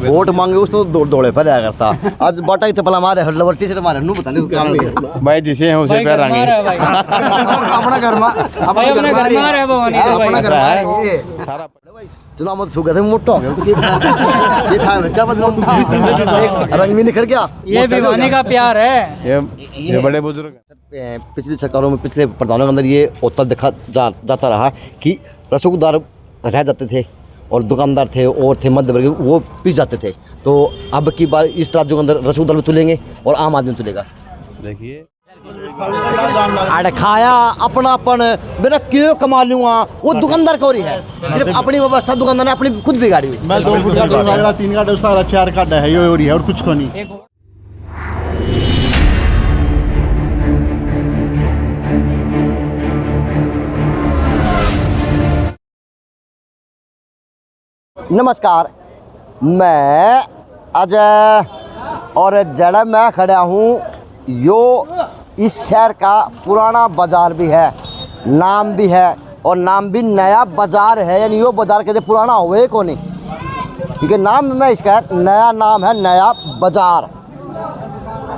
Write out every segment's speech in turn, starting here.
Vote मांगे उस तो दौड़े पर आया करता। आज बाटा की चप्पल मारे हल्ला टी शर्ट मारे बता नहीं भाई जिसे हैं उसे पहनाएंगे। अपना घर में अपना घर है सारा चुनाव मत सुगा थे मोटा हो गया तो ये खाए क्या मतलब रंग भी निखर गया। ये भिवानी का प्यार है। ये बड़े बुजुर्ग पिछली सरकारों में पिछले प्रधानों के अंदर ये होता देखा जाता रहा कि रसूखदार रह जाते थे और दुकानदार थे और थे मध्य वर्ग वो पीस जाते थे। तो अब की बार इस राज्यों के अंदर रसूखदार भी तुलेंगे और आम आदमी तुलेगा। देखिए अरे खाया अपनापन मेरा क्यों कमा लूँगा वो दुकानदार को रही है सिर्फ अपनी व्यवस्था दुकानदार ने अपनी खुद बिगाड़ी हुई। मैं 2 फुट का 3 का डोसा 4 का है ये हो रही है और कुछ को नहीं। नमस्कार, मैं अजय और जड़ा मैं खड़ा हूँ यो इस शहर का पुराना बाज़ार भी है, नाम भी है और नाम भी नया बाज़ार है। यानी यो बाज़ार कहते पुराना हुए को नहीं क्योंकि नाम में इसका नया नाम है नया बाज़ार।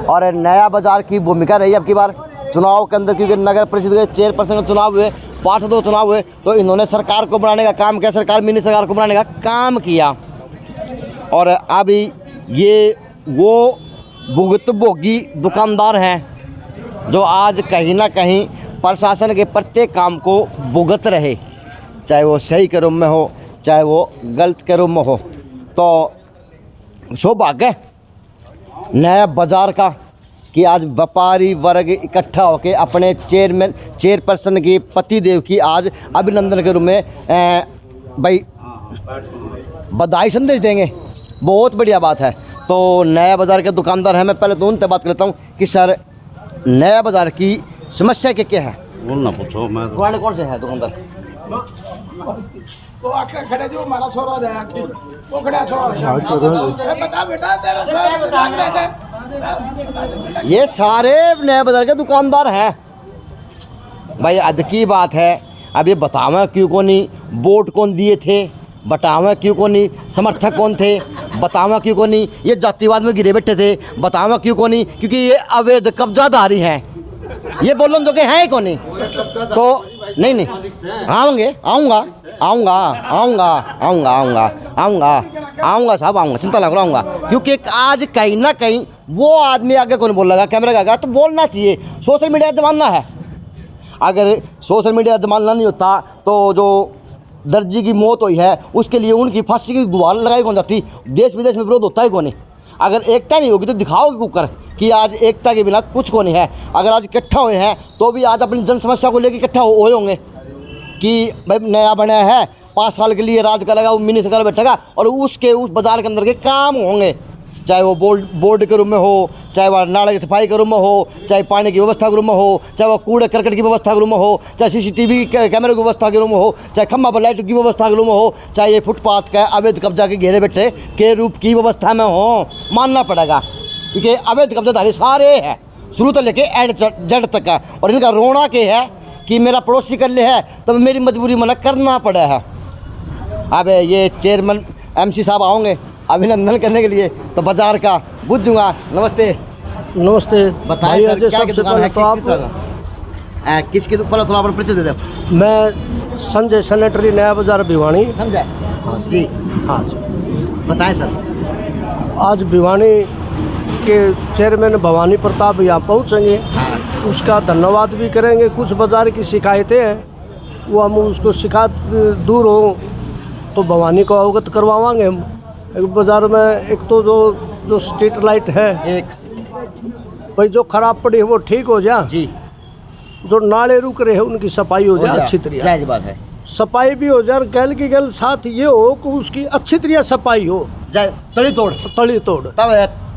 और नया बाज़ार की भूमिका रही अब की बार चुनाव के अंदर क्योंकि नगर परिषद के चेयरपर्सन के चुनाव हुए, पार्षदों चुनाव हुए तो इन्होंने सरकार को बनाने का काम किया, सरकार मिनी सरकार को बनाने का काम किया। और अभी ये वो भुगतभोगी दुकानदार हैं जो आज कहीं ना कहीं प्रशासन के प्रत्येक काम को भुगत रहे, चाहे वो सही के रूप में हो चाहे वो गलत के रूप में हो। तो सौभाग्य नया बाज़ार का कि आज व्यापारी वर्ग इकट्ठा होकर अपने चेयरपर्सन की पतिदेव की आज अभिनंदन के रूप में भाई बधाई संदेश देंगे। बहुत बढ़िया बात है। तो नया बाज़ार के दुकानदार हैं, मैं पहले तो उनसे बात करता हूँ कि सर नया बाज़ार की समस्या क्या है? बोलना पूछो। मैं कौन से है दुकानदार? वो आके खड़े जो हमारा छोरा रहा कि वो खड़ा छोरा बता बेटा तेरा भाग रहे थे। ये सारे नए बाज़ार के दुकानदार हैं भाई। अद की बात है, अब ये बतावा क्यों को नहीं, वोट कौन दिए थे बतावा क्यों को नहीं, समर्थक कौन थे बतावा क्यों को नहीं, ये जातिवाद में गिरे बैठे थे बतावा क्यों को नहीं, क्योंकि ये अवैध कब्जाधारी हैं। ये बोलो जो कि हैं कौन नहीं तो नहीं आऊँगे आऊँगा साहब आऊँगा, चिंता लग रहा आऊँगा। क्योंकि आज कहीं ना कहीं वो आदमी आगे कौन बोल लगा कैमरे का आगे तो बोलना चाहिए। सोशल मीडिया जमाना है, अगर सोशल मीडिया जमाना नहीं होता तो जो दर्जी की मौत हुई है उसके लिए उनकी फांसी की गुहार लगाई कौन जाती, देश विदेश में विरोध होता ही कौन नहीं। अगर एकता नहीं होगी तो दिखाओगे कुकर कि आज एकता के बिना कुछ को नहीं है। अगर आज इकट्ठा हुए हैं तो भी आज अपनी जन समस्या को लेकर इकट्ठा हुए होंगे कि भाई नया बना है 5 साल के लिए राज करेगा, वो मिनी सरकार बैठेगा और उसके उस बाज़ार के अंदर के काम होंगे, चाहे वो बोर्ड के रूप में हो, चाहे वह नाले की सफाई के रूप में हो, चाहे पानी की व्यवस्था के रूप में हो, चाहे वह कूड़े करकट की व्यवस्था के रूप में हो, चाहे CCTV कैमरे की व्यवस्था के रूप में हो, चाहे खम्भा पर लाइट की व्यवस्था के रूप में हो, चाहे ये फुटपाथ का अवैध कब्जा के घेरे बैठे के रूप की व्यवस्था में हो। मानना पड़ेगा क्योंकि अवैध कब्जाधारी सारे हैं शुरू तो लेके एंड जड़ तक का। और इनका रोना के है कि मेरा पड़ोसी कर ले है तो मेरी मजबूरी मना करना पड़ा है। अब ये चेयरमैन MC साहब आओगे अभिनंदन करने के लिए तो बाज़ार का बुझ दूँगा। नमस्ते। बताइए सर क्या दुकान है, किसकी पहले थोड़ा अपना परिचय दे दो। मैं संजय सैनिटरी नया बाज़ार भिवानी। संजय जी, हाँ जी बताएं सर। आज भिवानी के चेयरमैन भवानी प्रताप यहाँ पहुँचेंगे, उसका धन्यवाद भी करेंगे। कुछ बाज़ार की शिकायतें हैं वो हम उसको शिकायत दूर हो तो भवानी को अवगत करवाएंगे हम। एक बाज़ार में एक तो जो स्ट्रीट लाइट है एक भाई जो ख़राब पड़ी है वो ठीक हो जाए जी, जो नाले रुक रहे हैं उनकी सफाई हो जाए अच्छी तरह। जायज़ बात है, सफाई भी हो जाए, गैल की गैल साथ ये हो कि उसकी अच्छी तरह सफाई हो, तली तोड़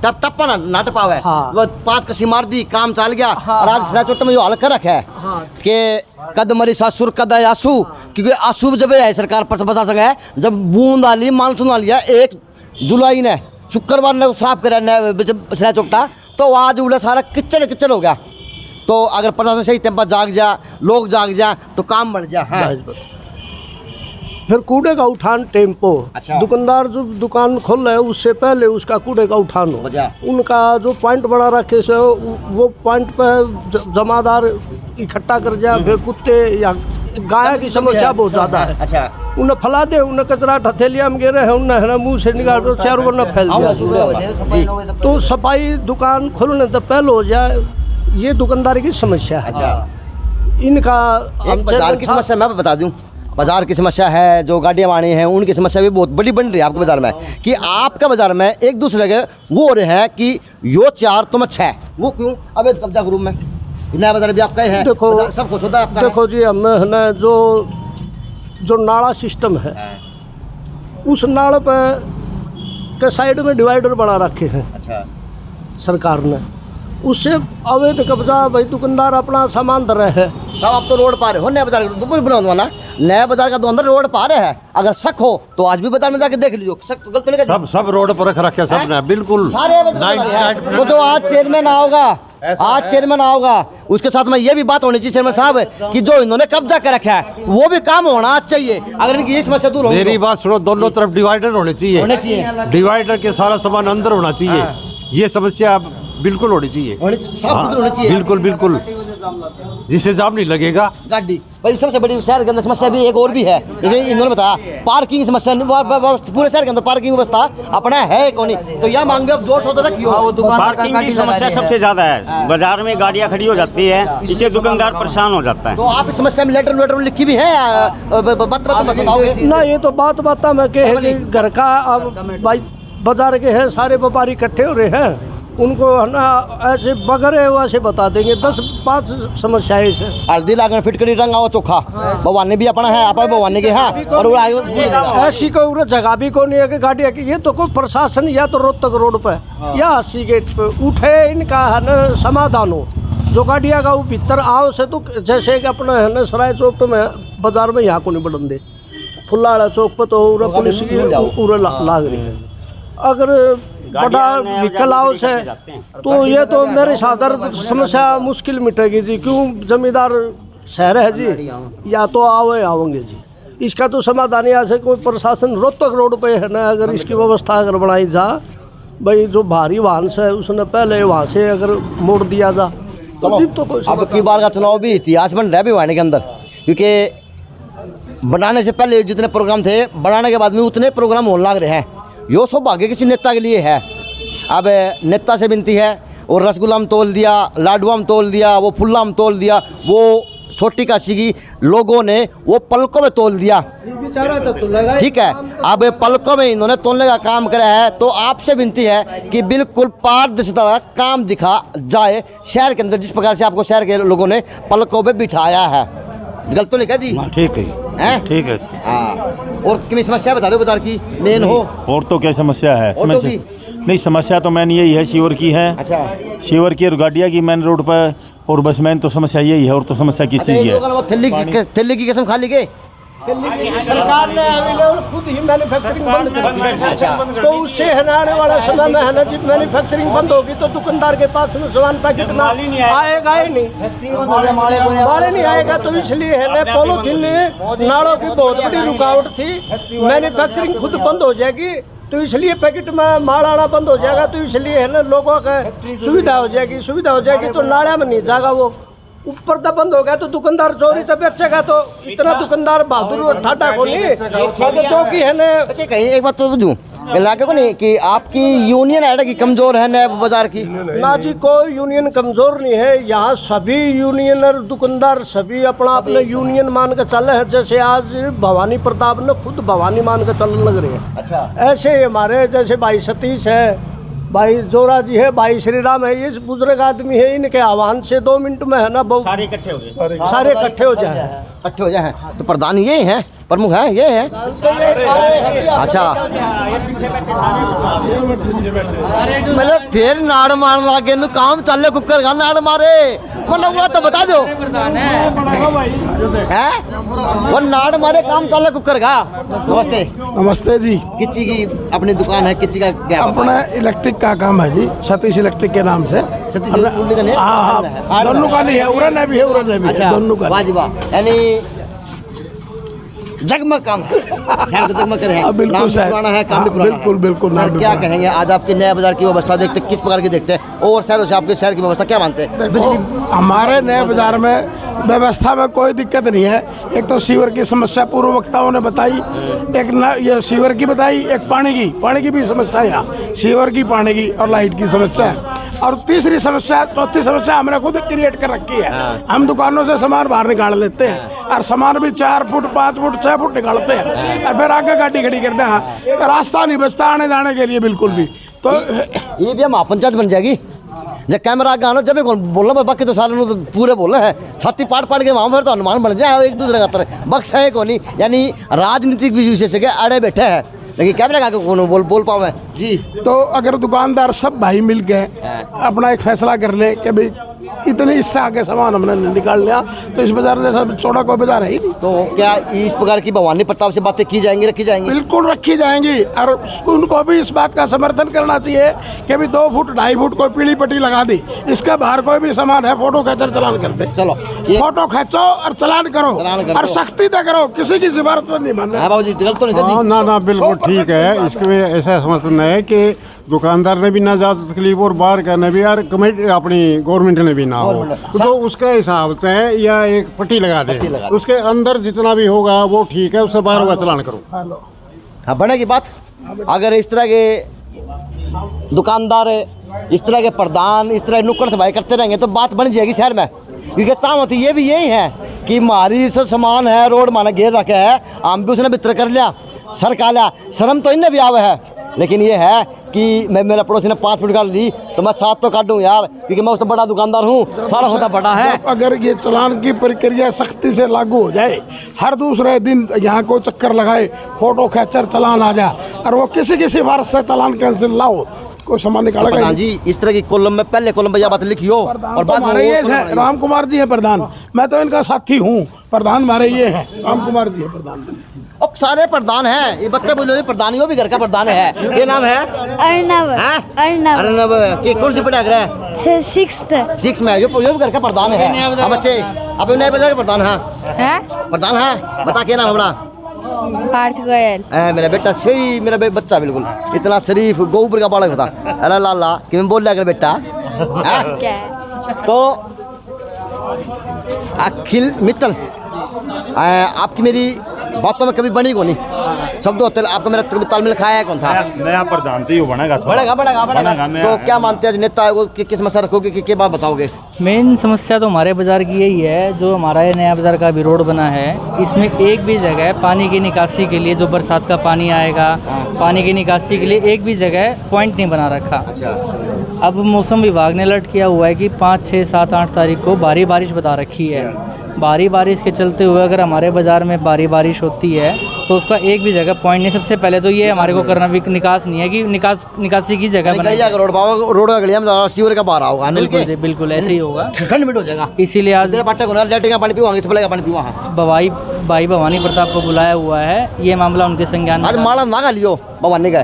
तब टप्पा ना टपावे। हाँ। वो 5 कसी मार दी काम चल गया। हाँ, और आज सिरा चोट में यो हल्का रखा है हाँ। कि कद मरी सासुर कद आंसू, क्योंकि आंसू जब है सरकार पर बता सके है जब बूंद आली मानसून आ लिया 1 जुलाई ने शुक्रवार ने साफ करा सिरा चोटा तो आज उड़ा सारा किचन हो गया। तो अगर प्रशासन सही टाइम पर जाग जा, लोग जाग जा तो काम बन जा। हाँ। फिर कूड़े का उठान टेम्पो। अच्छा। दुकानदार जो दुकान खोल रहे हैं उससे पहले उसका कूड़े का उठान हो। वजह? उनका जो पॉइंट बना रखे से वो पॉइंट पे जमादार इकट्ठा कर जाए। फिर कुत्ते या गाय की समस्या बहुत ज़्यादा है। अच्छा। उन्हें फैला दे, उन्हें कचरा हथेलिया में गिरे है, उन्हें है ना मुँह से निकाल दो, चारों बरना फैल दिया। तो सफाई दुकान खोलने तो पहले हो जाए, ये दुकानदारी की समस्या है। अच्छा। इनका एक बाजार की समस्या मैं बता दूं, बाजार की समस्या है, जो गाड़ियाँ वाणी हैं उनकी समस्या भी बहुत बड़ी बन रही है आपके बाजार में, कि आपका बाजार में एक दूसरे के वो हो रहे हैं कि यो 4 तुम अच्छा है, वो क्यों? अब इस कब्जा ग्रुप में नया बाजार भी आपका ही है। देखो, बाजार सब कुछ होता है आपका। देखो जी, हमें है ना जो नाला सिस्टम है, उस नाले पे के साइड में डिवाइडर बना रखे हैं अच्छा। सरकार ने, उससे अवैध कब्जा भाई दुकानदार अपना सामान दे रहे हैं। सब आप तो रोड पार हो, नया बाजार बनाना ना, नया बाजार का तो अंदर रोड पार है। अगर शक हो तो आज भी बाजार में जाके देख लीजिए, शक तो गलत नहीं कर। सब रोड पर रख रखे सबने, बिल्कुल सारे वो जो आज चेयरमैन आओगा, आज चेयरमैन आओगा, उसके साथ में ये भी बात होनी चाहिए चेयरमैन साहब कि जो इन्होंने कब्जा कर रखा है वो भी काम होना चाहिए। अगर इनकी ये समस्या दूर हो, मेरी बात सुनो, दोनों तरफ डिवाइडर होने चाहिए। डिवाइडर के सारा सामान अंदर होना चाहिए। ये समस्या बिल्कुल होनी चाहिए, होना चाहिए। बिल्कुल बिल्कुल, जिससे जाम नहीं लगेगा। गाड़ी भाई सबसे बड़ी शहर के अंदर समस्या भी एक और भी है, जैसे इन्होंने बताया पार्किंग समस्या, पूरे शहर के अंदर पार्किंग व्यवस्था अपना है कौन नहीं, तो यह मांग भी अब जोर शोर से रखियो। पार्किंग की समस्या सबसे ज्यादा है, बाजार में गाड़ियां खड़ी हो जाती है, इससे दुकानदार परेशान हो जाता है। तो आप इस समस्या में लेटर लिखी भी है, बताओगे? ना ये तो बात में कहे कि घर का अब भाई बाजार के हैं सारे व्यापारी इकट्ठे हो रहे हैं, उनको है ना ऐसे बगैर वैसे बता देंगे 10-5 समस्याएं से। हल्दी लागन फिटकरी रंग आओ चोखा भवानी भी अपना है, आप भवानी के हैं और वो ऐसी कोई जगह भी को नहीं है कि गाड़िया की, ये तो कोई प्रशासन या तो रोहतक रोड पे या 80 गेट पे उठे, इनका है ना समाधान हो। जो गाड़िया का वो भीतर आओ से तो जैसे कि अपने है ना सराय चौक में बाजार में यहाँ को नहीं बढ़न दे, फुल्लाड़ा चौक पर तो पुलिस की लाग रही है। अगर बड़ा व्हीकल आओ से तो ये तो मेरे साथ समस्या मुश्किल मिटेगी जी, क्यों जमींदार शहर है जी, या तो आओगे जी। इसका तो समाधान यहाँ से कोई प्रशासन रोहतक रोड पे है ना, अगर इसकी व्यवस्था अगर बनाई जा, भाई जो भारी वाहन से उसने पहले वहाँ से अगर मोड़ दिया जा तो कोई। अब की बार का चुनाव भी इतिहास बन रहा है भिवानी के अंदर, क्योंकि बनाने से पहले जितने प्रोग्राम थे, बनाने के बाद में उतने प्रोग्राम होने लग रहे हैं। यो सौभाग्य किसी नेता के लिए है। अब नेता से विनती है, और रसगुल्ला में तोल दिया, लाडुआ में तोल दिया, वो फुल्ला में तोल दिया, वो छोटी काशी की लोगों ने वो पलकों में तोल दिया, ठीक है। अब पलकों में इन्होंने तोलने का काम करा है, तो आपसे विनती है कि बिल्कुल पारदर्शिता का काम दिखा जाए शहर के अंदर, जिस प्रकार से आपको शहर के लोगों ने पलकों पे बिठाया है। गलत तो नहीं कह दी? ठीक है, ठीक है। हाँ, और कितनी समस्या बता दो बाजार की मेन हो। और तो क्या समस्या है? नहीं, समस्या तो मैन यही है, शिवर की है। अच्छा। शिवर की और गाड़िया की मेन रोड पर, और बस मैन तो समस्या यही है, और तो समस्या किस चीज़ की है? थैली की कसम खा ली गई सरकार ने खुद ही मैन्युफैक्चरिंग बंद कर दी, तो उससे है ना आने वाला समय में है ना जब मैन्युफैक्चरिंग बंद होगी तो दुकानदार के पास में सामान पैकेट में आएगा ही नहीं, माले नहीं आएगा। तो इसलिए है ना पॉलीथीन नालों की बहुत बड़ी रुकावट थी, मैन्युफैक्चरिंग खुद बंद हो जाएगी तो इसलिए पैकेट में माल आना बंद हो जाएगा, तो इसलिए है ना लोगों का सुविधा हो जाएगी तो नाला में नहीं जाएगा, वो ऊपर तक बंद हो गया तो दुकानदार चोरी से बेचेगा। तो इतना दुकानदार बहादुर और ठाटा को नहीं, जो कि है ना। कहीं एक बात तो बुझूं इलाके को नहीं कि आपकी यूनियन है कि कमजोर है नया बाजार की? ना जी, कोई यूनियन कमजोर नहीं है, यहाँ सभी यूनियनर दुकानदार सभी अपना यूनियन मान के चल है। जैसे आज भवानी प्रताप ने खुद भवानी मान के चलने लग रहे हैं। अच्छा। ऐसे हमारे जैसे भाई सतीश है, भाई जोरा जी है, भाई श्री राम है, ये बुजुर्ग आदमी है, इनके आह्वान से 2 मिनट में है ना बहुत सारे इकट्ठे हो जाए। तो प्रधान ये हैं, प्रमुख है ये है। अच्छा, मतलब फिर नाड़ मारन लागे नु काम चले कुकर का नाड़ मारे, मतलब वो तो बता दो है वो नाड़ मारे काम चले कुकर का। नमस्ते। नमस्ते जी। किसी की अपनी दुकान है, किसी का क्या? अपना इलेक्ट्रिक का काम है जी, सतीश इलेक्ट्रिक के नाम से। सतीश इलेक्ट्रिक का नहीं? हाँ, दोनों का नहीं है, उड़न भी है, उड़न भी है, दोनों का। वाह जी वाह। यानी जगमग काम है, शहर तो जगमग करे है, बिल्कुल नाम भी सर। पुराना है, काम भी हाँ, पुराना बिल्कुल, है। बिल्कुल, सर नाम भी क्या पुराना है। कहेंगे आज आपके नए बाजार की व्यवस्था देखते हैं, किस प्रकार की देखते हैं, और शहरों से आपके शहर की व्यवस्था क्या मानते हैं? बिजली हमारे नए बाजार में व्यवस्था में कोई दिक्कत नहीं है। एक तो सीवर की समस्या पूर्व वक्ताओं ने बताई, एक न ये सीवर की बताई, एक पानी की भी समस्या है यहाँ, सीवर की, पानी की और लाइट की समस्या है। और तीसरी समस्या, चौथी समस्या हमने खुद क्रिएट कर रखी है। हम दुकानों से सामान बाहर निकाल लेते हैं और सामान भी 4 फुट 5 फुट 6 फुट निकालते हैं और फिर आगे गाड़ी खड़ी करते हैं, तो रास्ता नहीं बचता आने जाने के लिए बिल्कुल भी। तो ये भी हम पंचायत बन जाएगी जब कैमरा आगे आना, जब कौन बोलना मैं बाकी तो सारे तो पूरे बोल रहे हैं, छाती पाट के वहाँ पर तो अनुमान बन जाए एक दूसरे का तरह बक्स है कौन, यानी राजनीतिक विशेषज्ञ अड़े बैठे हैं, लेकिन कैमरा का कौन बोल पाऊँ मैं जी। तो अगर दुकानदार सब भाई मिल के अपना एक फैसला कर ले कि भाई इतने इससे आगे सामान हमने निकाल लिया, तो इस बाजार जैसा चौड़ा कोई बाजार है ही नहीं। तो क्या इस प्रकार की भवानी प्रताप से बातें की जाएंगी, रखी जाएंगी? बिल्कुल रखी जाएंगी और उनको भी इस बात का समर्थन करना चाहिए कि भी 2 फुट 2.5 फुट कोई पीली पट्टी लगा दी, इसका बाहर कोई भी सामान है फोटो खींचकर चलान कर दे। चलो फोटो खींचो और चलान करो और सख्ती से करो, किसी की सिफारिश नहीं मानना। बाबू जी गलत तो नहीं हाँ, कर ना बिल्कुल ठीक है। इसमें ऐसा समर्थन है कि दुकानदार ने भी ना ज़्यादा तकलीफ और बाहर का ने भी यार कमेटी अपनी गवर्नमेंट ने भी ना हो, तो उसका हिसाब तय या एक पट्टी लगा दे, उसके अंदर जितना भी होगा वो ठीक है, उससे बाहर होगा चलान करो। हाँ बनेगी बात। अगर इस तरह के दुकानदार, इस तरह के प्रधान, इस तरह नुक्कड़ सभाएं करते रहेंगे तो बात बन जाएगी शहर में, क्योंकि चाहत ये भी यही है कि हमारी से सामान है, रोड माना घेर रखे है, हम भी उसने वितर कर लिया, सर का लिया, शर्म तो इन्हें भी आवे है, लेकिन ये है कि मैं मेरा पड़ोसी ने 5 फुट गाड़ ली तो मैं 7 तो काटूँ यार, क्योंकि मैं उससे बड़ा दुकानदार हूँ, सारा होता बड़ा है। अगर ये चलान की प्रक्रिया सख्ती से लागू हो जाए, हर दूसरे दिन यहाँ को चक्कर लगाए, फोटो खींचकर चलान आ जाए और वो किसी की सिफारिश से चलान कैंसिल लाओ, कोई सामान निकालेगा प्रधान जी इस तरह की कॉलम में पहले कॉलम पे यह बात लिखी हो और बाद में ये है राम कुमार जी है प्रधान, मैं तो इनका साथी हूँ, प्रधान हमारे ये है राम कुमार जी है प्रधान। अब सारे प्रधान हैं, ये बच्चे बोलो प्रधान, वो भी घर का प्रधान है। ये नाम है अर्नब। अर्नब के कौन सी पढ़ा रहा है? 6 में, जो भी घर का प्रधान है। हाँ बच्चे अब नए बाजार के प्रधान है, प्रधान है, बता क्या नाम हमारा? पार्थ गोयल। मेरा बेटा सही, मेरा बच्चा बिल्कुल इतना शरीफ गोबर का बालक था। अल्लाह ला कि मैं बोल रहा कर बेटा क्या तो अखिल मित्तल आपकी मेरी बातों में कभी बनी को नहीं, शब्द होते आपका मेरा कभी तालमेल खाया है कौन था? नया प्रधान तो बनेगा तो क्या मानते हैं नेता है वो किस समस्या रखोगे कि बात बताओगे? मेन समस्या तो हमारे बाज़ार की यही है, जो हमारा ये नया बाज़ार का भी रोड बना है, इसमें एक भी जगह पानी की निकासी के लिए, जो बरसात का पानी आएगा पानी की निकासी के लिए एक भी जगह पॉइंट नहीं बना रखा। अब मौसम विभाग ने अलर्ट किया हुआ है कि 5, 6, 7, 8 तारीख को भारी बारिश बता रखी है। भारी बारिश के चलते हुए अगर हमारे बाज़ार में भारी बारिश होती है तो उसका एक भी जगह पॉइंट नहीं। सबसे पहले तो ये हमारे को करना भी निकास नहीं है कि निकासी की जगह बनाई जाए। रोड का गलिया में सीवर का बाहर आओगा, बिल्कुल ऐसे ही होगा, ठंड मिनट हो जाएगा। इसीलिए आज लैट्रिन का पानी पीवाएंगे, सप्लाई का पानी पीवा भाई भवानी प्रताप को बुलाया हुआ है, ये मामला उनके संज्ञान में। आज माला ना खा लियो भवानी का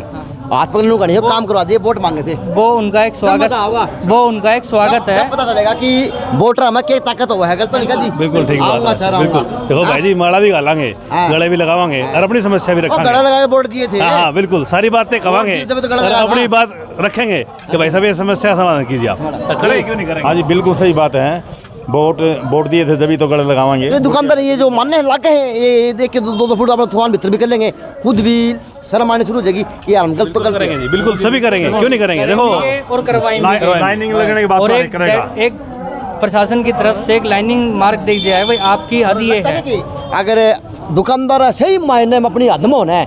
हाथ पकड़ने का नहीं, काम करवा दिए, वोट मांगे थे, वो उनका एक स्वागत है। पता चलेगा कि वोटर में क्या ताकत हुआ है, गलत तो नहीं कर दी। बिल्कुल ठीक बात है, बिल्कुल। देखो भाई जी माला भी गालेंगे, गले भी लगावांगे और अपनी समस्या भी रखेंगे। गला लगा के वोट दिए थे। हाँ बिल्कुल, सारी बातें कहेंगे और अपनी बात रखेंगे कि भाई सब ये समस्या समाधान कीजिए आप, खड़े क्यों नहीं करेंगे? हाँ जी बिल्कुल सही बात है, वोट दिए थे जब तो गले लगावांगे। ये दुकानदार ये जो मानने लाके हैं, ये देख के 2 फुट अपना थुआन भीतर भी कर लेंगे, खुद भी शर्म आने शुरू हो जाएगी कि यार हम गलत तो करेंगे जी, बिल्कुल सभी करेंगे, क्यों नहीं करेंगे? देखो और करवाएंगे, लाइनिंग लगने के बाद और करेगा। एक प्रशासन की तरफ से एक लाइनिंग मार्क देख दिया है, भाई आपकी हद ये है। अगर दुकानदार सही मायने में अपनी हद में होना है,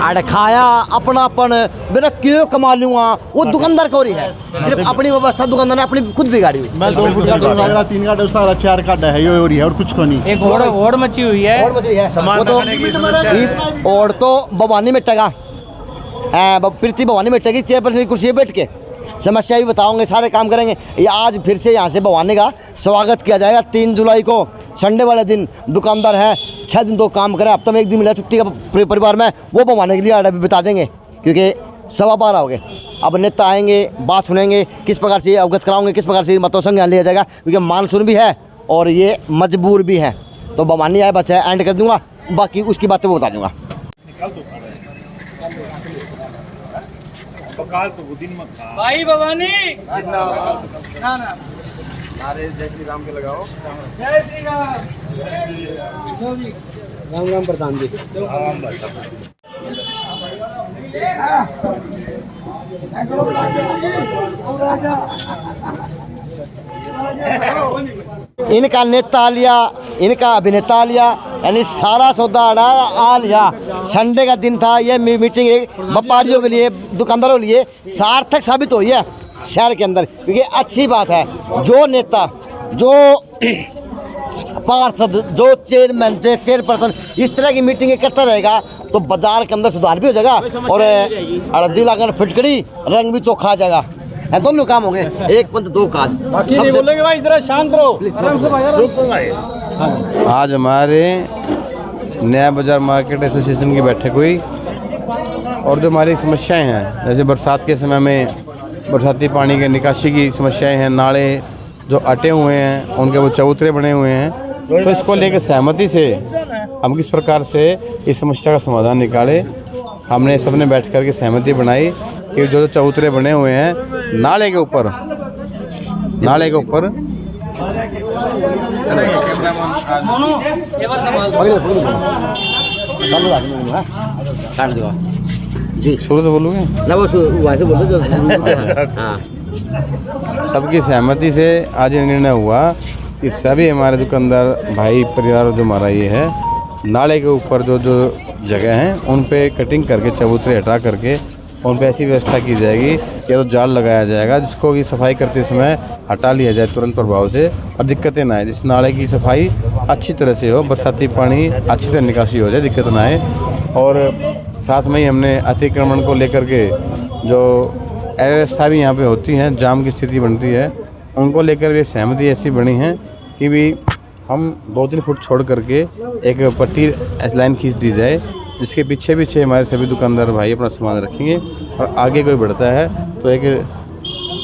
अड़खाया अपनापन मेरा क्यों कमा लूँगा, वो दुकानदार को रही है, सिर्फ अपनी व्यवस्था दुकानदार ने अपनी खुद बिगाड़ी हुई। मैं 2 फुट का डोसा 3 का डोसा 4 का है, ये हो रही है और कुछ को नहीं। एक होड़ मची हुई है, और तो भवानी में टगा प्रीति भवानी में टगी चेयर पर कुर्सी बैठ के समस्या भी बताओगे, सारे काम करेंगे। ये आज फिर से यहाँ से भवानी का स्वागत किया जाएगा 3 जुलाई को, संडे वाले दिन। दुकानदार है 6 दिन तो काम करें, हफ्ते में 1 दिन मिला छुट्टी का परिवार में, वो भवानी के लिए आर्डर भी बता देंगे, क्योंकि 12:15 हो गए। अब नेता आएंगे, बात सुनेंगे, किस प्रकार से अवगत कराओगे, किस प्रकार से मतों संज्ञान लिया जाएगा, क्योंकि मानसून भी है और ये मजबूर भी है। तो भवानी आए बच्चा एंड कर दूंगा, बाकी उसकी बातें वो बता दूंगा। भाई भवानी ना ना अरे जय श्री राम के लगाओ। जय श्री राम। राम राम प्रधान जी। इनका नेता लिया, इनका अभिनेता लिया, यानी सारा सौदा आ लिया। संडे का दिन था, ये मीटिंग एक व्यापारियों के लिए, दुकानदारों के लिए सार्थक साबित हुई है शहर के अंदर, क्योंकि अच्छी बात है जो नेता, जो पार्षद, जो चेयरमैन, जो चेयरपर्सन इस तरह की मीटिंग करता रहेगा तो बाजार के अंदर सुधार भी हो जाएगा और हल्दी लगन फिटकड़ी रंग भी चौखा आ जाएगा। दोनों काम हो गए, एक पंथ दो काज। बोलेंगे भाई, इधर शांत रहो। आज हमारे नया बाजार मार्केट एसोसिएशन की बैठक हुई और जो हमारी समस्याएं हैं, जैसे बरसात के समय में बरसाती पानी के निकासी की समस्याएं हैं, नाले जो अटे हुए हैं उनके वो चबूतरे बने हुए हैं, तो इसको लेकर सहमति से हम किस प्रकार से इस समस्या का समाधान निकाले। हमने सबने बैठ कर के सहमति बनाई कि जो चबूतरे बने हुए हैं नाले के ऊपर जी शुरू से बोलोगे ना, वो वैसे बोलते जो हाँ। सबकी सहमति से आज ये निर्णय हुआ कि सभी हमारे दुकानदार भाई परिवार जो हमारा ये है, नाले के ऊपर जो जो जगह हैं उन पे कटिंग करके चबूतरे हटा करके उन पे ऐसी व्यवस्था की जाएगी या तो जाल लगाया जाएगा जिसको कि सफाई करते समय हटा लिया जाए तुरंत प्रभाव से और दिक्कतें ना आए, जिस नाले की सफाई अच्छी तरह से हो, बरसाती पानी अच्छी तरह निकासी हो जाए, दिक्कत ना आए। और साथ में ही हमने अतिक्रमण को लेकर के जो अव्यवस्था भी यहाँ पे होती हैं, जाम की स्थिति बनती है, उनको लेकर भी सहमति ऐसी बनी है कि भी हम 2-3 फुट छोड़ करके एक पट्टी लाइन खींच दी जाए जिसके पीछे पीछे हमारे सभी दुकानदार भाई अपना सामान रखेंगे और आगे कोई बढ़ता है तो एक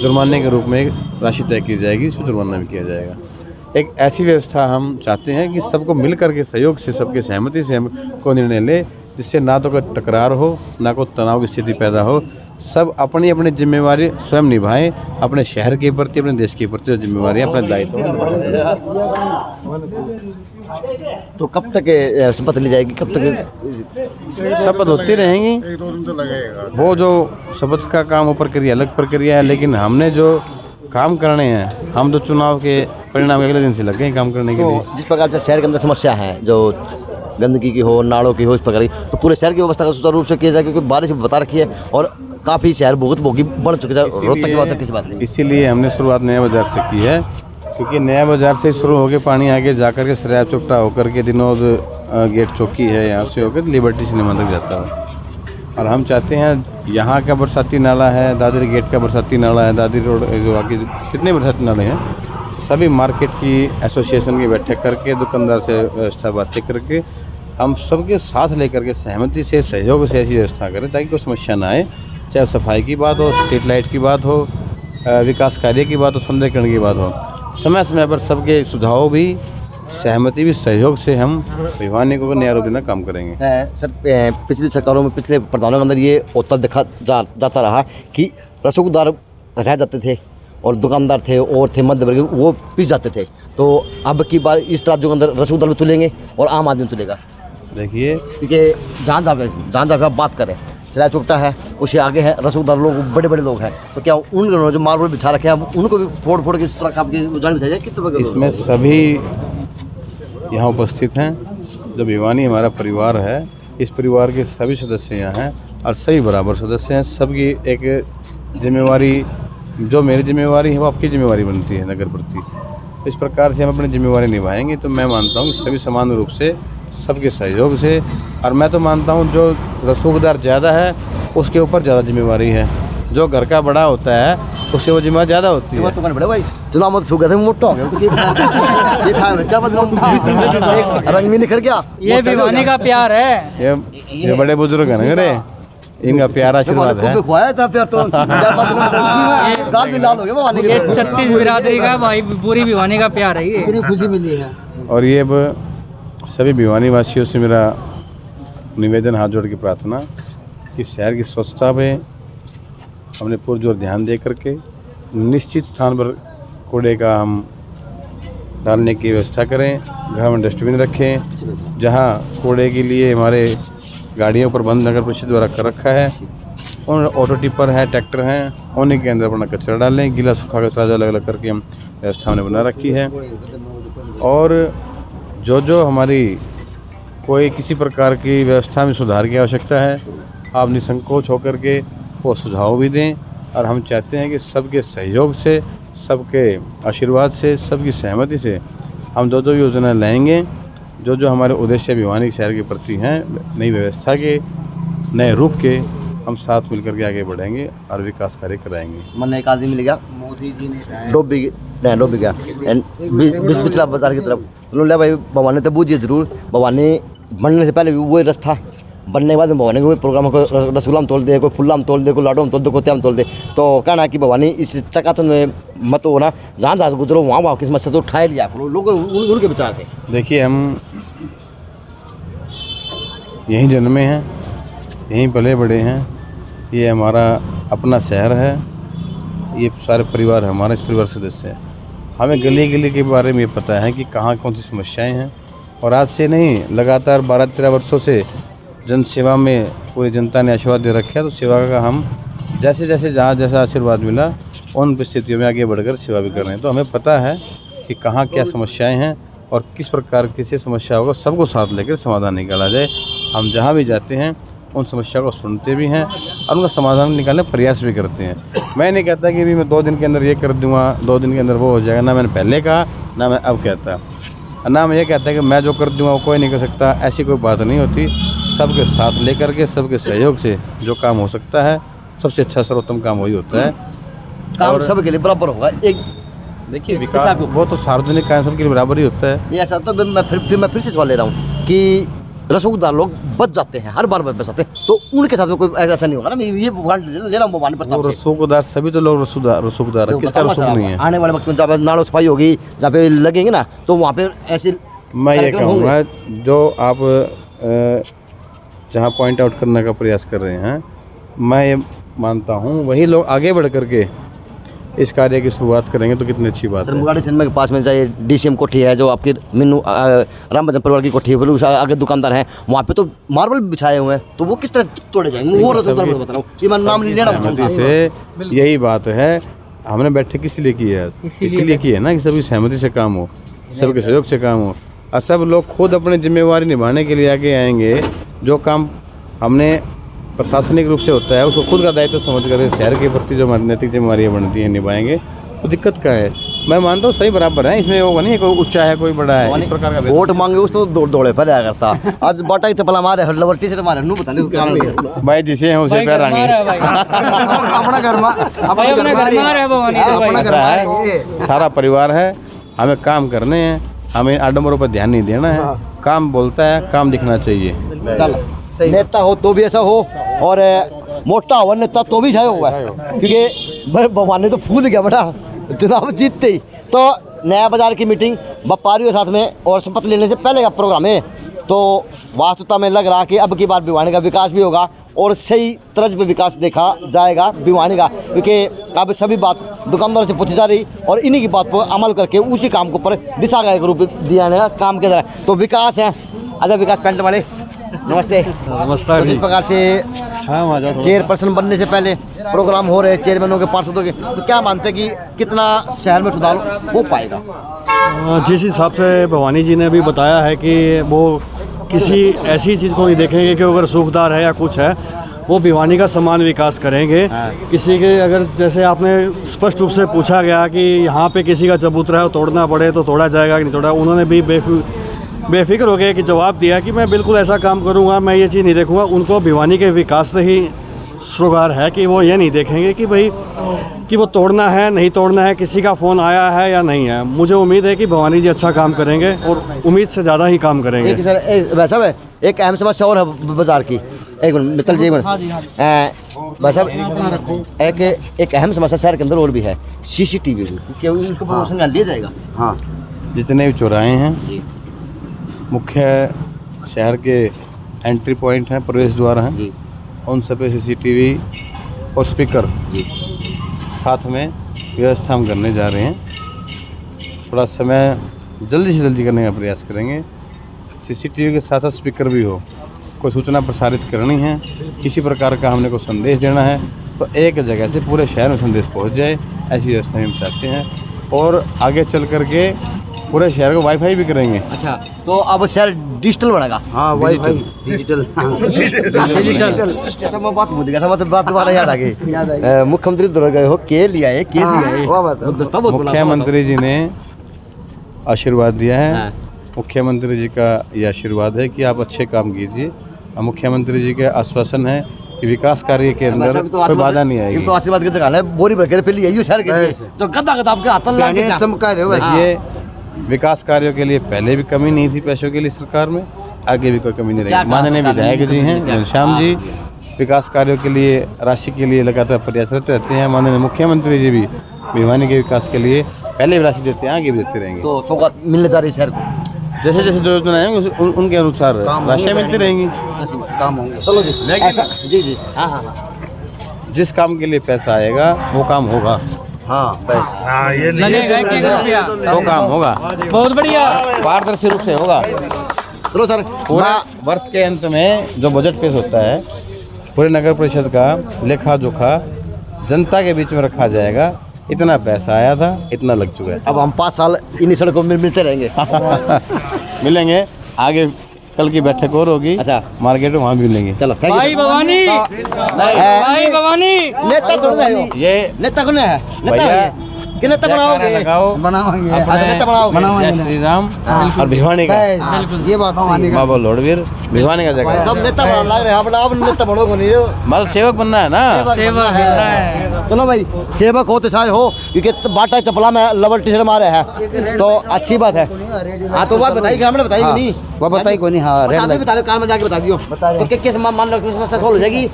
जुर्माने के रूप में एक राशि तय की जाएगी, इसको जुर्माना भी किया जाएगा। एक ऐसी व्यवस्था हम चाहते हैं कि सबको मिल करके सहयोग से, सबके सहमति से हम को निर्णय ले, जिससे ना तो कोई तकरार हो, ना कोई तनाव की स्थिति पैदा हो। सब अपनी अपनी जिम्मेवारी स्वयं निभाएं, अपने शहर के प्रति, अपने देश के प्रति जो जिम्मेवारी है, अपने दायित्व तो कब तक शपथ ली जाएगी, कब तक शपथ होती रहेंगी? 1-2 दिन तो लगेगा। वो जो शपथ का काम वो प्रक्रिया अलग प्रक्रिया है, लेकिन हमने जो काम करने हैं, हम जो चुनाव के परिणाम अगले दिन से लगे हैं काम करने के लिए। जिस प्रकार से शहर के अंदर समस्या है, जो गंदगी की हो, नालों की हो, इस प्रकार की, तो पूरे शहर की व्यवस्था का सुचारू रूप से किया जाए, क्योंकि बारिश बता रखी है और काफ़ी शहर बहुत भोगी बढ़ चुके हैं। रोहतक की बात किसी बात नहीं। इसीलिए हमने शुरुआत नया बाजार से की है, क्योंकि नया बाजार से शुरू होकर पानी आगे जाकर के सराय चुपटा होकर के दिनोद गेट चौकी है, यहाँ से होकर लिबर्टी सिनेमा तक जाता है। और हम चाहते हैं यहाँ का बरसाती नाला है, दादरी गेट का बरसाती नाला है, दादरी रोड जो आगे जितने बरसाती नाले हैं, सभी मार्केट की एसोसिएशन की बैठक करके दुकानदार से व्यवस्था बातें करके हम सबके साथ लेकर के सहमति से, सहयोग से ऐसी व्यवस्था करें ताकि कोई समस्या ना आए। चाहे सफाई की बात हो, स्ट्रीट लाइट की बात हो, विकास कार्य की बात हो, सौंदर्यीकरण की बात हो, समय समय पर सबके सुझाव भी, सहमति भी, सहयोग से हम भिवानी को नया रूप देना काम करेंगे। सर पिछली सरकारों में, पिछले प्रधानों के अंदर ये होता देखा जाता रहा कि रसूखदार रह जाते थे और दुकानदार थे और थे मध्य वर्ग, वो पीस जाते थे। तो अब की बार इस राज्यों के अंदर रसूखदार भी तुलेंगे और आम आदमी तुलेगा। देखिए, क्योंकि जहाँ का बात करें, सराय चुपटा है, उसके आगे है रसूखदार लोग, बड़े बड़े लोग हैं, तो क्या उन लोगों ने जो मार्बल बिछा रखे हैं उनको भी फोड़ के इस तरह का जान बिछाई जाए? किस तरह इसमें सभी यहाँ उपस्थित हैं, जो भिवानी हमारा परिवार है, इस परिवार के सभी सदस्य यहाँ हैं और सभी बराबर सदस्य हैं। सबकी एक जिम्मेवारी, जो मेरी जिम्मेवारी है वो आपकी जिम्मेवारी बनती है नगर प्रति। इस प्रकार से हम अपनी जिम्मेवारी निभाएंगे तो मैं मानता हूँ कि सभी समान रूप से, सबके सहयोग से, और मैं तो मानता हूँ जो रसूखदार ज़्यादा है उसके ऊपर ज़्यादा जिम्मेवारी है, जो घर का बड़ा होता है उसके वो जिम्मेवारी ज़्यादा होती है। तो बड़े भाई चुनाव में शुगर थे, मोटा हो गया तो ये रंग भी निखर गया। ये भिवानी का प्यार है, ये बड़े बुजुर्ग है ना, रे इनका प्यार आशीर्वाद है। ये 36 बिरादरी का भाई, पूरी भिवानी का प्यार है, ये खुशी मिली है। और ये अब सभी भिवानी वासियों से मेरा निवेदन, हाथ जोड़ के प्रार्थना कि शहर की स्वच्छता पे हमने पुरजोर ध्यान दे करके निश्चित स्थान पर कूड़े का हम डालने की व्यवस्था करें। घर में डस्टबिन रखें। जहां कूड़े के लिए हमारे गाड़ियों पर बंद नगर परिषद द्वारा कर रखा है, उन ऑटो टिपर है, ट्रैक्टर हैं, उन्हीं के अंदर अपना कचरा डालें। गीला सूखा कचरा अलग अलग करके हम व्यवस्था हमने बना रखी है। और जो हमारी कोई किसी प्रकार की व्यवस्था में सुधार की आवश्यकता है, आप निसंकोच होकर के वो सुझाव भी दें। और हम चाहते हैं कि सबके सहयोग से, सबके आशीर्वाद से, सबकी सहमति से हम जो योजना लाएंगे, जो हमारे उद्देश्य भिवानी शहर के प्रति हैं, नई व्यवस्था के, नए रूप के, हम साथ मिलकर के आगे बढ़ेंगे और विकास कार्य कराएंगे। मन एक आदमी मिल गया, मोदी जी ने डूब गया पिछला बाजार की तरफ। उन्होंने भाई भवानी तो बूझिए जरूर, भवानी बनने से पहले भी वही रास्ता, बनने के बाद भवानी को प्रोग्राम को रसगुल्ला में तोड़ दे, कोई फुल्ला में तोड़ दे, कोई लाडू में तोड़ दे, कोई त्याम तोड़ दे। तो कहना है कि भवानी इस चकाचौंध में मत हो ना, जहाँ जहाँ गुजरो वहाँ की समस्या तो उठाए लिया करो। लोग उनके विचार थे। देखिए, हम यहीं जन्मे हैं, यहीं पले बड़े हैं, ये हमारा अपना शहर है, ये सारे परिवार हमारा इस परिवार सदस्य है। हमें गली गली के बारे में ये पता है कि कहाँ कौन सी समस्याएं हैं। और आज से नहीं, लगातार 12-13 वर्षों से जन सेवा में पूरी जनता ने आशीर्वाद दे रखा है। तो सेवा का हम जैसे जैसे जहाँ जैसा आशीर्वाद मिला, उन परिस्थितियों में आगे बढ़कर सेवा भी कर रहे हैं। तो हमें पता है कि कहाँ क्या समस्याएं हैं और किस प्रकार की से समस्या होगा, सबको साथ लेकर समाधान निकाला जाए। हम जहाँ भी जाते हैं उन समस्या को सुनते भी हैं और उनका समाधान निकालने का प्रयास भी करते हैं। मैं नहीं कहता कि भी मैं 2 दिन के अंदर ये कर दूँगा, 2 दिन के अंदर वो हो जाएगा। ना मैंने पहले कहा, ना मैं अब कहता, ना मैं ये कहता कि मैं जो कर दूँगा वो कोई नहीं कर सकता। ऐसी कोई बात नहीं होती। सबके साथ लेकर के, सबके सहयोग से जो काम हो सकता है, सबसे अच्छा सर्वोत्तम काम वही होता है। काम सबके लिए बराबर होगा। एक देखिए, विकास वो तो सार्वजनिक काम सबके लिए बराबर ही होता है। ऐसा तो मैं फिर से सवाल ले रहा हूँ कि रसूखदार लोग बच जाते हैं, हर बार बच जाते हैं, तो उनके साथ में कोई ऐसा नहीं होगा ना। मैं ये ले रहा हूँ भवानी प्रताप से। रसूखदार सभी तो लोग रसूखदार है, किसका रसूख नहीं है। आने वाले वक्त में जब नाड़ो सफाई होगी, जहाँ पे लगेंगे ना, तो वहाँ पे ऐसे मैं ये कहूँगा, जो आप जहाँ पॉइंट आउट करने का प्रयास कर रहे हैं, मैं ये मानता हूँ वही लोग आगे बढ़ करके इस कार्य की शुरुआत करेंगे तो कितनी अच्छी बात है। मुगाड़ी सिनेमा के पास में जाइए, DCM कोठी है, जो आपकी मीनू राम भजन परिवार की कोठी है, फिर आगे दुकानदार हैं, वहाँ पे तो मार्बल बिछाए हुए हैं, तो वो किस तरह तोड़े जाएंगे? वो रसूखदार मैं बता रहा हूँ, ये मैं नाम नहीं लेना से। यही बात है, हमने बैठक किस लिए की है? इसीलिए की है ना कि सभी सहमति से काम हो, सबके सहयोग से काम हो, और सब लोग खुद अपनी जिम्मेवारी निभाने के लिए आगे आएंगे। जो काम हमने प्रशासनिक रूप से होता है, उसको खुद का दायित्व समझ कर शहर के प्रति जो हमारी नैतिक जिम्मेवारियाँ बनती हैं, निभाएंगे। तो दिक्कत क्या है? मैं मानता हूँ सही बराबर है, इसमें वो नहीं कोई ऊंचा है, कोई बड़ा है, इस प्रकार का। वोट मांगे उस तो दौड़े पर आया करता। आज बाटा की चप्पल मारे, हल्लवर टी-शर्ट मारे, नू बता ले कारण भाई जिसे हैं उसे पैर आएंगे। अपना घर में अपना घर है, सारा परिवार है, हमें काम करने हैं, हमें आडंबरों पर ध्यान नहीं देना है। काम बोलता है, काम दिखना चाहिए। नेता हो तो भी ऐसा हो, और मोटा हो नेता तो भी छाया हुआ है, क्योंकि भवानी तो फूल गया बेटा चुनाव जीतते ही। तो नया बाजार की मीटिंग व्यापारियों के साथ में और शपथ लेने से पहले का प्रोग्राम है। तो वास्तविकता में लग रहा कि अब की बार भिवानी का विकास भी होगा और सही तर्ज पे विकास देखा जाएगा भिवानी का, क्योंकि अब सभी बात दुकानदारों से पूछी जा रही और इन्हीं की बात पर अमल करके उसी काम के ऊपर दिशा का एक रूप दिया जाएगा काम के द्वारा। तो विकास है। अच्छा, विकास पेंट वाले नमस्ते। नमस्कार। तो जिस प्रकार से चेयरपर्सन बनने से पहले प्रोग्राम हो रहे चेयरमैनों के, पार्षदों के, तो क्या मानते हैं कि कितना शहर में सुधार हो पाएगा? जिस हिसाब से भवानी जी ने भी बताया है कि वो किसी ऐसी चीज़ को नहीं देखेंगे कि अगर सूखदार है या कुछ है, वो भिवानी का समान विकास करेंगे। किसी के अगर जैसे आपने स्पष्ट रूप से पूछा गया कि यहाँ पे किसी का चबूतरा है तोड़ना पड़े तो तोड़ा जाएगा कि नहीं तोड़ा, उन्होंने भी बेफिक्र हो गया कि जवाब दिया कि मैं बिल्कुल ऐसा काम करूँगा, मैं ये चीज़ नहीं देखूँगा। उनको भिवानी के विकास से ही सरोकार है कि वो ये नहीं देखेंगे कि भाई कि वो तोड़ना है नहीं तोड़ना है, किसी का फ़ोन आया है या नहीं है। मुझे उम्मीद है कि भवानी जी अच्छा काम करेंगे और उम्मीद से ज़्यादा ही काम करेंगे। वैसा है एक अहम समस्या और है बाजार की। एक मिनट मित्तल जी, वैसा एक अहम समस्या शहर के अंदर और भी है, CCTV, क्या उसको प्रमोशन लिया जाएगा? हाँ, जितने भी चौराहे हैं मुख्य शहर के एंट्री पॉइंट हैं, प्रवेश द्वार हैं, उन सब पे CCTV और स्पीकर साथ में व्यवस्था हम करने जा रहे हैं। थोड़ा समय जल्दी से जल्दी करने का प्रयास करेंगे। CCTV के साथ साथ स्पीकर भी हो, कोई सूचना प्रसारित करनी है, किसी प्रकार का हमने को संदेश देना है तो एक जगह से पूरे शहर में संदेश पहुंच जाए, ऐसी व्यवस्था हम चाहते हैं। और आगे चल करके पूरे शहर को वाईफाई भी करेंगे। अच्छा, तो अब शहर डिजिटल बनेगा। हाँ वाईफाई डिजिटल अच्छा, मैं बात भूल गया था, मतलब बात दोबारा याद आ गई। मुख्यमंत्री दौड़ गए हो, के लिया है, के लिया है। मुख्यमंत्री जी ने आशीर्वाद दिया है। मुख्यमंत्री जी का ये आशीर्वाद है कि आप अच्छे काम कीजिए। और मुख्यमंत्री जी के आश्वासन है कि विकास कार्य के अंदर कोई बाधा नहीं आएगी। तो आशीर्वाद की जगह है, बोरी भर के पे लिए यू शहर के लिए तो गदा गदा आपके हाथ लगा के चमका रहे हो। देखिए, विकास कार्यों के लिए पहले भी कमी नहीं थी पैसों के लिए सरकार में, आगे भी कोई कमी नहीं रहेगी। माननीय विधायक जी हैं घनश्याम जी, विकास कार्यों के लिए राशि के लिए लगातार प्रयासरत रहते हैं। माननीय मुख्यमंत्री जी भी भिवानी के विकास के लिए पहले भी राशि देते हैं, आगे भी देते रहेंगे। तो सौगात मिलने जा रही है शहर को, जैसे जैसे जो योजना है उनके अनुसार राशियाँ मिलती रहेंगी। काम होंगे। चलो जी, ऐसा जी हाँ हाँ हाँ, जिस काम के लिए पैसा आएगा वो काम होगा। हाँ बस वो काम होगा, बहुत बढ़िया, पारदर्शी रूप से होगा। चलो सर, पूरा वर्ष के अंत में जो बजट पेश होता है, पूरे नगर परिषद का लेखा जोखा जनता के बीच में रखा जाएगा। इतना पैसा आया था, इतना लग चुका है। अब हम 5 साल इन्हीं सड़कों में मिलते रहेंगे। मिलेंगे आगे, कल की बैठक और होगी। अच्छा, मार्केट में वहाँ भी मिलेंगे। चलो भाई भवानी, भाई भवानी, नेता कौन है? ये नेता कौन है? नेता भैया कि नेता बनाओगे? बनाओगे नेता बनाओगे। श्री राम और भिवानी का, ये बात बाबा लोडवीर भिवानी का जगह सब नेता बना लग रहे हैं। अब नेता बनोगे नहीं, मतलब सेवक बनना है ना। सेवक है। चलो भाई, सेवक हो तो शायद हो, क्योंकि बाटा चपला में लवर टी-शर्ट मारे हैं तो अच्छी बात है। हाँ, तो बात बताइए, हमने बताई नहीं, वो बताई कोई नहीं। हाँ, बता दो, कार में जाके बता दियो तो किस मान लो समस्या सोल्व हो जाएगी,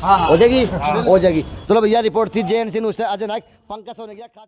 हो जाएगी, हो जाएगी। चलो भैया, रिपोर्ट थी JNC न्यूज़ से अजय नायक, पंकज सोने गया खास।